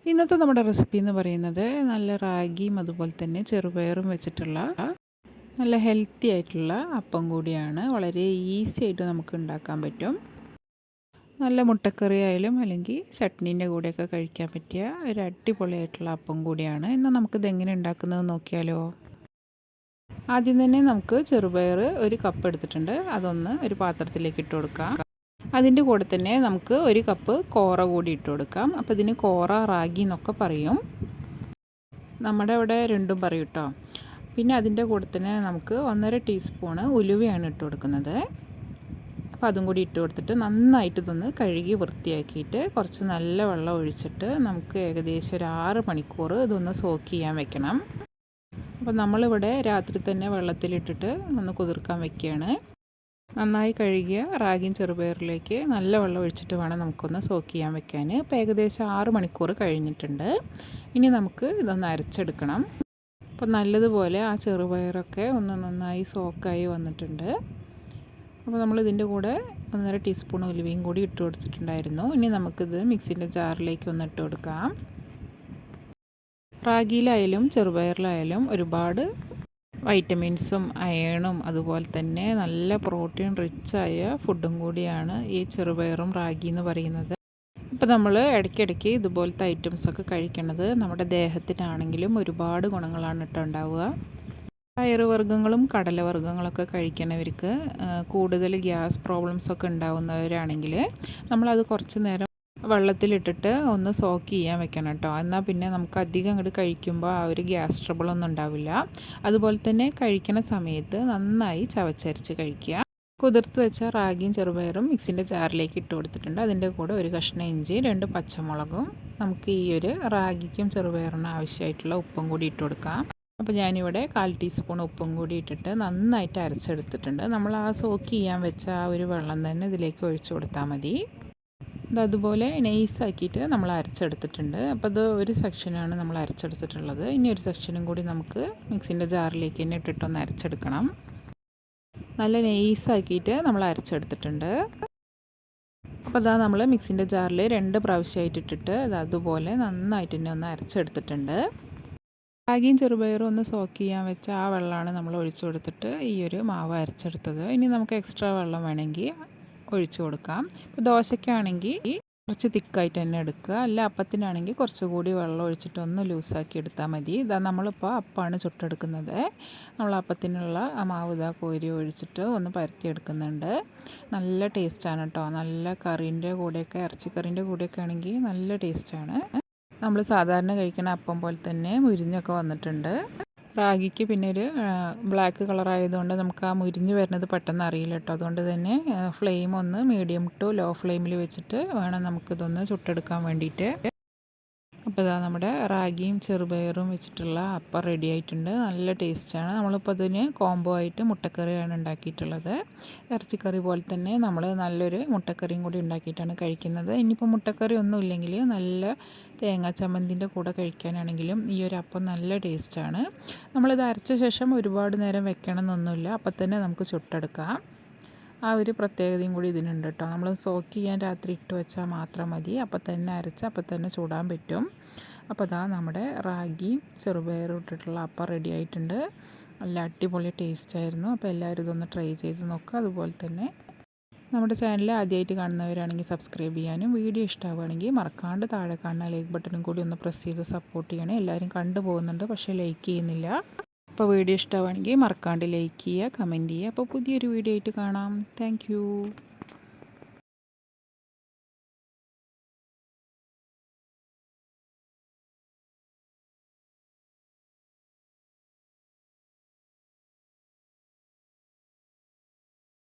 ഇന്നത്തെ നമ്മുടെ റെസിപ്പി എന്ന് പറയുന്നത് നല്ല റാഗിയും അതുപോലെ തന്നെ ചെറുപയറും വെച്ചിട്ടുള്ള നല്ല ഹെൽത്തി ആയിട്ടുള്ള അപ്പം കൂടിയാണ്. വളരെ ഈസി ആയിട്ട് നമുക്ക് ഉണ്ടാക്കാൻ പറ്റും. നല്ല മുട്ടക്കറി ആയാലും അല്ലെങ്കിൽ ചട്നീൻ്റെ കൂടെയൊക്കെ കഴിക്കാൻ പറ്റിയ ഒരു അടിപൊളിയായിട്ടുള്ള അപ്പം കൂടിയാണ്. ഇന്ന് നമുക്കിത് എങ്ങനെ ഉണ്ടാക്കുന്നത് നോക്കിയാലോ. ആദ്യം തന്നെ നമുക്ക് ചെറുപയർ ഒരു കപ്പ് എടുത്തിട്ടുണ്ട്. അതൊന്ന് ഒരു പാത്രത്തിലേക്ക് ഇട്ട് കൊടുക്കാം. അതിൻ്റെ കൂടെ തന്നെ നമുക്ക് ഒരു കപ്പ് കോറ കൂടി ഇട്ട് കൊടുക്കാം. അപ്പോൾ ഇതിന് കോറ റാഗി എന്നൊക്കെ പറയും. നമ്മുടെ ഇവിടെ രണ്ടും പറയും കേട്ടോ. പിന്നെ അതിൻ്റെ കൂടെ തന്നെ നമുക്ക് 1.5 ടീസ്പൂണ് ഉലുവയാണ് ഇട്ട് കൊടുക്കുന്നത്. അപ്പോൾ അതും കൂടി ഇട്ട് കൊടുത്തിട്ട് നന്നായിട്ട് ഇതൊന്ന് കഴുകി വൃത്തിയാക്കിയിട്ട് കുറച്ച് നല്ല വെള്ളം ഒഴിച്ചിട്ട് നമുക്ക് ഏകദേശം ഒരു 6 മണിക്കൂർ ഇതൊന്ന് സോക്ക് ചെയ്യാൻ വെക്കണം. അപ്പോൾ നമ്മളിവിടെ രാത്രി തന്നെ വെള്ളത്തിലിട്ടിട്ട് ഒന്ന് കുതിർക്കാൻ വെക്കുകയാണ്. നന്നായി കഴുകിയ റാഗിയും ചെറുപയറിലേക്ക് നല്ല വെള്ളം ഒഴിച്ചിട്ട് വേണം നമുക്കൊന്ന് സോക്ക് ചെയ്യാൻ വെക്കാൻ. ഇപ്പോൾ ഏകദേശം 6 മണിക്കൂർ കഴിഞ്ഞിട്ടുണ്ട്. ഇനി നമുക്ക് ഇതൊന്ന് അരച്ചെടുക്കണം. അപ്പോൾ നല്ലതുപോലെ ആ ചെറുപയറൊക്കെ ഒന്ന് നന്നായി സോക്കായി വന്നിട്ടുണ്ട്. അപ്പോൾ നമ്മളിതിൻ്റെ കൂടെ 1.5 ടീസ്പൂൺ ഉലുവയും കൂടി ഇട്ട് കൊടുത്തിട്ടുണ്ടായിരുന്നു. ഇനി നമുക്കിത് മിക്സിൻ്റെ ജാറിലേക്ക് ഒന്ന് ഇട്ട് കൊടുക്കാം. റാഗിയിലായാലും ചെറുപയറിലായാലും ഒരുപാട് വൈറ്റമിൻസും അയണും അതുപോലെ തന്നെ നല്ല പ്രോട്ടീൻ റിച്ചായ ഫുഡും കൂടിയാണ് ഈ ചെറുപയറും റാഗി എന്ന് പറയുന്നത്. ഇപ്പോൾ നമ്മൾ ഇടയ്ക്കിടയ്ക്ക് ഇതുപോലത്തെ ഐറ്റംസൊക്കെ കഴിക്കുന്നത് നമ്മുടെ ദേഹത്തിനാണെങ്കിലും ഒരുപാട് ഗുണങ്ങളാണ് ഉണ്ടാവുക. പയറുവർഗ്ഗങ്ങളും കടലവർഗ്ഗങ്ങളൊക്കെ കഴിക്കുന്നവർക്ക് കൂടുതൽ ഗ്യാസ് പ്രോബ്ലംസൊക്കെ ഉണ്ടാവുന്നവരാണെങ്കിൽ നമ്മളത് കുറച്ച് നേരം വെള്ളത്തിലിട്ടിട്ട് ഒന്ന് സോക്ക് ചെയ്യാൻ വെക്കണം കേട്ടോ. എന്നാൽ പിന്നെ നമുക്ക് അധികം അങ്ങോട്ട് കഴിക്കുമ്പോൾ ആ ഒരു ഗ്യാസ് ട്രബിളൊന്നും ഉണ്ടാവില്ല. അതുപോലെ തന്നെ കഴിക്കുന്ന സമയത്ത് നന്നായി ചവച്ചരച്ച് കഴിക്കുക. കുതിർത്ത് വെച്ച റാഗിയും ചെറുപയറും മിക്സിൻ്റെ ജാറിലേക്ക് ഇട്ട് കൊടുത്തിട്ടുണ്ട്. അതിൻ്റെ കൂടെ ഒരു കഷ്ണം ഇഞ്ചി, 2 പച്ചമുളകും നമുക്ക് ഈ ഒരു റാഗിക്കും ചെറുപയറിനും ആവശ്യമായിട്ടുള്ള ഉപ്പും കൂടി ഇട്ട് കൊടുക്കാം. അപ്പോൾ ഞാനിവിടെ 1/4 ടീസ്പൂൺ ഉപ്പും കൂടി ഇട്ടിട്ട് നന്നായിട്ട് അരച്ചെടുത്തിട്ടുണ്ട്. നമ്മൾ ആ സോക്ക് ചെയ്യാൻ വെച്ച ആ ഒരു വെള്ളം തന്നെ ഇതിലേക്ക് ഒഴിച്ചു കൊടുത്താൽ മതി. അതുപോലെ നൈസാക്കിയിട്ട് നമ്മൾ അരച്ചെടുത്തിട്ടുണ്ട്. അപ്പോൾ അത് ഒരു സെക്ഷനാണ് നമ്മൾ അരച്ചെടുത്തിട്ടുള്ളത്. ഇനി ഒരു സെക്ഷനും കൂടി നമുക്ക് മിക്സിൻ്റെ ജാറിലേക്ക് തന്നെ ഇട്ടിട്ടൊന്ന് അരച്ചെടുക്കണം. നല്ല നൈസാക്കിയിട്ട് നമ്മൾ അരച്ചെടുത്തിട്ടുണ്ട്. അപ്പോൾ അതാ നമ്മൾ മിക്സിൻ്റെ ജാറിൽ 2 പ്രാവശ്യമായിട്ട് ഇട്ടിട്ട് അതുപോലെ നന്നായിട്ട് തന്നെ ഒന്ന് അരച്ചെടുത്തിട്ടുണ്ട്. റാഗിയും ചെറുപയറും ഒന്ന് സോക്ക് ചെയ്യാൻ വെച്ച ആ വെള്ളമാണ് നമ്മൾ ഒഴിച്ചു കൊടുത്തിട്ട് ഈ ഒരു മാവ് അരച്ചെടുത്തത്. ഇനി നമുക്ക് എക്സ്ട്രാ വെള്ളം വേണമെങ്കിൽ ഒഴിച്ചു കൊടുക്കാം. ഇപ്പോൾ ദോശയ്ക്കാണെങ്കിൽ കുറച്ച് തിക്കായിട്ട് തന്നെ എടുക്കുക, അല്ല അപ്പത്തിനാണെങ്കിൽ കുറച്ചുകൂടി വെള്ളം ഒഴിച്ചിട്ട് ഒന്ന് ലൂസാക്കി എടുത്താൽ മതി. ഇതാ നമ്മളിപ്പോൾ അപ്പമാണ് ചുട്ടെടുക്കുന്നത്. നമ്മൾ അപ്പത്തിനുള്ള ആ മാവ് ഇതാ കോരി ഒഴിച്ചിട്ട് ഒന്ന് പരത്തിയെടുക്കുന്നുണ്ട്. നല്ല ടേസ്റ്റാണ് കേട്ടോ. നല്ല കറീൻ്റെ കൂടെയൊക്കെ ഇറച്ചിക്കറീൻ്റെ കൂടെയൊക്കെ ആണെങ്കിൽ നല്ല ടേസ്റ്റാണ്. നമ്മൾ സാധാരണ കഴിക്കുന്ന അപ്പം പോലെ തന്നെ മുരിഞ്ഞൊക്കെ വന്നിട്ടുണ്ട്. റാഗിക്ക് പിന്നെ ഒരു ബ്ലാക്ക് കളറായതുകൊണ്ട് നമുക്ക് ആ മുരിഞ്ഞ് വരുന്നത് പെട്ടെന്ന് അറിയില്ല കേട്ടോ. അതുകൊണ്ട് തന്നെ ഫ്ലെയിം ഒന്ന് മീഡിയം ടു ലോ ഫ്ലെയിമിൽ വെച്ചിട്ട് വേണം നമുക്കിതൊന്ന് ചുട്ടെടുക്കാൻ വേണ്ടിയിട്ട്. അപ്പോൾ ഇതാ നമ്മുടെ റാഗിയും ചെറുപയറും വെച്ചിട്ടുള്ള അപ്പം റെഡി ആയിട്ടുണ്ട്. നല്ല ടേസ്റ്റാണ്. നമ്മളിപ്പോൾ അതിന് കോംബോ ആയിട്ട് മുട്ടക്കറിയാണ് ഉണ്ടാക്കിയിട്ടുള്ളത്. ഇറച്ചിക്കറി പോലെ തന്നെ നമ്മൾ നല്ലൊരു മുട്ടക്കറിയും കൂടി ഉണ്ടാക്കിയിട്ടാണ് കഴിക്കുന്നത്. ഇനിയിപ്പോൾ മുട്ടക്കറി ഒന്നും ഇല്ലെങ്കിൽ നല്ല തേങ്ങാ ചമ്മന്തിൻ്റെ കൂടെ കഴിക്കാനാണെങ്കിലും ഈ ഒരു അപ്പം നല്ല ടേസ്റ്റാണ്. നമ്മളിത് അരച്ച ശേഷം ഒരുപാട് നേരം വെക്കണം എന്നൊന്നുമില്ല, അപ്പം തന്നെ നമുക്ക് ചുട്ടെടുക്കാം. ആ ഒരു പ്രത്യേകതയും കൂടി ഇതിനുണ്ട് കേട്ടോ. നമ്മൾ സോക്ക് ചെയ്യാൻ രാത്രി ഇട്ട് വെച്ചാൽ മാത്രം മതി, അപ്പം തന്നെ അരച്ച് അപ്പം തന്നെ ചൂടാൻ പറ്റും. അപ്പോൾ അതാ നമ്മുടെ റാഗിയും ചെറുപയറും ഇട്ടിട്ടുള്ള അപ്പം റെഡി ആയിട്ടുണ്ട്. നല്ല അടിപൊളി ടേസ്റ്റായിരുന്നു. അപ്പോൾ എല്ലാവരും ഇതൊന്ന് ട്രൈ ചെയ്ത് നോക്കുക. അതുപോലെ തന്നെ നമ്മുടെ ചാനൽ ആദ്യമായിട്ട് കാണുന്നവരാണെങ്കിൽ സബ്സ്ക്രൈബ് ചെയ്യാനും വീഡിയോ ഇഷ്ടമാവുകയാണെങ്കിൽ മറക്കാണ്ട് താഴെ കാണുന്ന ലൈക്ക് ബട്ടണും കൂടി ഒന്ന് പ്രസ് ചെയ്ത് സപ്പോർട്ട് ചെയ്യണേ. എല്ലാവരും കണ്ടു പോകുന്നുണ്ട്, പക്ഷേ ലൈക്ക് ചെയ്യുന്നില്ല. അപ്പോൾ വീഡിയോ ഇഷ്ടമാവുകയാണെങ്കിൽ മറക്കാണ്ട് ലൈക്ക് ചെയ്യുക, കമൻറ്റ് ചെയ്യുക. അപ്പോൾ പുതിയൊരു വീഡിയോ ആയിട്ട് കാണാം. താങ്ക്